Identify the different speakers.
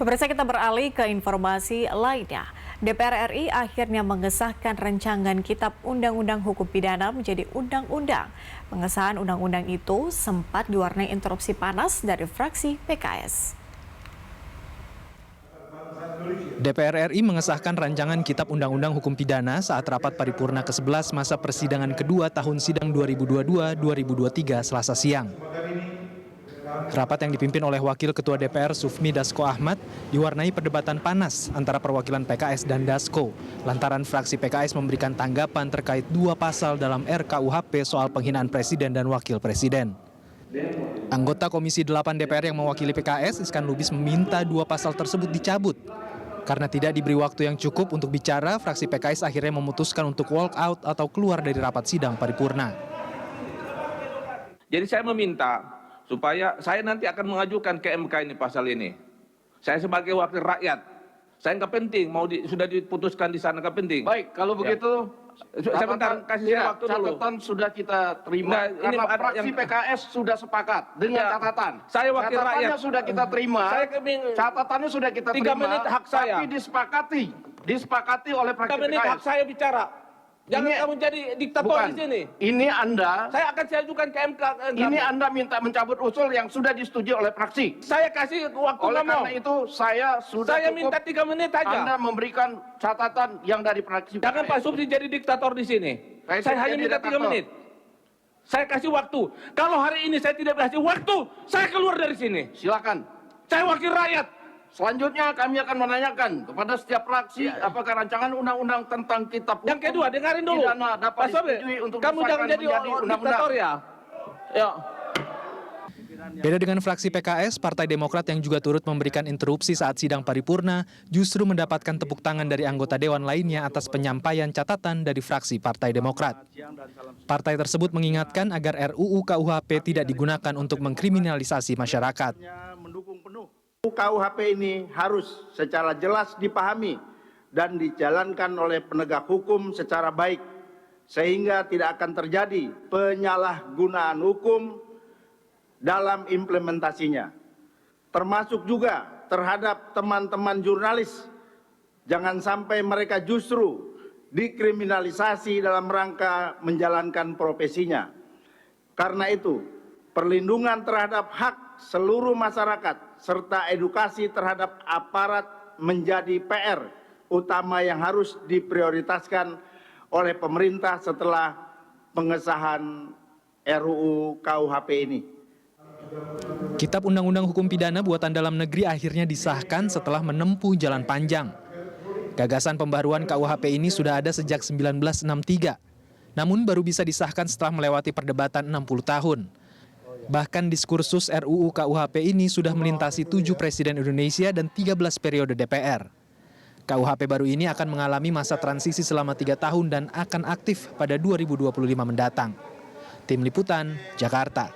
Speaker 1: Pemirsa, kita beralih ke informasi lainnya. DPR RI akhirnya mengesahkan rancangan Kitab Undang-Undang Hukum Pidana menjadi undang-undang. Pengesahan undang-undang itu sempat diwarnai interupsi panas dari fraksi PKS.
Speaker 2: DPR RI mengesahkan rancangan Kitab Undang-Undang Hukum Pidana saat rapat paripurna ke-11 masa persidangan kedua tahun sidang 2022-2023 Selasa siang. Rapat yang dipimpin oleh Wakil Ketua DPR Sufmi Dasko Ahmad diwarnai perdebatan panas antara perwakilan PKS dan Dasko lantaran fraksi PKS memberikan tanggapan terkait dua pasal dalam RKUHP soal penghinaan Presiden dan Wakil Presiden. Anggota Komisi 8 DPR yang mewakili PKS, Iskan Lubis, meminta dua pasal tersebut dicabut. Karena tidak diberi waktu yang cukup untuk bicara, fraksi PKS akhirnya memutuskan untuk walk out atau keluar dari rapat sidang paripurna.
Speaker 3: Jadi saya meminta supaya saya nanti akan mengajukan ke MK ini pasal ini. Saya sebagai wakil rakyat, saya nggak penting, sudah diputuskan di sana nggak penting.
Speaker 4: Baik, kalau begitu,
Speaker 3: sebentar, kasih saya waktu dulu.
Speaker 4: Catatan sudah kita terima, karena fraksi PKS sudah sepakat dengan catatan.
Speaker 3: Saya wakil rakyat.
Speaker 4: Catatannya sudah kita terima, catatannya sudah kita terima,
Speaker 3: 3 menit hak saya.
Speaker 4: tapi disepakati oleh fraksi
Speaker 3: 3 menit
Speaker 4: PKS.
Speaker 3: hak saya bicara. Jangan kamu jadi diktator di sini.
Speaker 4: Ini Anda,
Speaker 3: saya akan ajukan ke MK.
Speaker 4: Ini Anda minta mencabut usul yang sudah disetujui oleh fraksi.
Speaker 3: Saya kasih waktu
Speaker 4: Oleh
Speaker 3: ngomong.
Speaker 4: karena itu saya sudah
Speaker 3: Saya
Speaker 4: cukup
Speaker 3: minta 3 menit aja.
Speaker 4: Anda memberikan catatan yang dari fraksi PKS.
Speaker 3: Jangan Pak Subsi jadi diktator di sini. Saya hanya minta 3 menit. Saya kasih waktu. Kalau hari ini saya tidak kasih waktu, saya keluar dari sini.
Speaker 4: Silakan.
Speaker 3: Saya wakil rakyat.
Speaker 4: Selanjutnya kami akan menanyakan kepada setiap fraksi apakah rancangan undang-undang tentang kitab hukum
Speaker 3: yang kedua, dengarin dulu.
Speaker 4: pidana dapat disetujui untuk
Speaker 3: kamu jangan jadi diktator ya. Ya.
Speaker 2: Beda dengan fraksi PKS, Partai Demokrat yang juga turut memberikan interupsi saat sidang paripurna justru mendapatkan tepuk tangan dari anggota Dewan lainnya atas penyampaian catatan dari fraksi Partai Demokrat. Partai tersebut mengingatkan agar RUU KUHP tidak digunakan untuk mengkriminalisasi masyarakat.
Speaker 5: KUHP ini harus secara jelas dipahami dan dijalankan oleh penegak hukum secara baik, sehingga tidak akan terjadi penyalahgunaan hukum dalam implementasinya. Termasuk juga terhadap teman-teman jurnalis, jangan sampai mereka justru dikriminalisasi dalam rangka menjalankan profesinya. Karena itu, perlindungan terhadap hak seluruh masyarakat serta edukasi terhadap aparat menjadi PR utama yang harus diprioritaskan oleh pemerintah setelah pengesahan RUU KUHP ini.
Speaker 2: Kitab Undang-Undang Hukum Pidana buatan dalam negeri akhirnya disahkan setelah menempuh jalan panjang. Gagasan pembaruan KUHP ini sudah ada sejak 1963, namun baru bisa disahkan setelah melewati perdebatan 60 tahun. Bahkan diskursus RUU KUHP ini sudah melintasi 7 Presiden Indonesia dan 13 periode DPR. KUHP baru ini akan mengalami masa transisi selama 3 tahun dan akan aktif pada 2025 mendatang. Tim Liputan, Jakarta.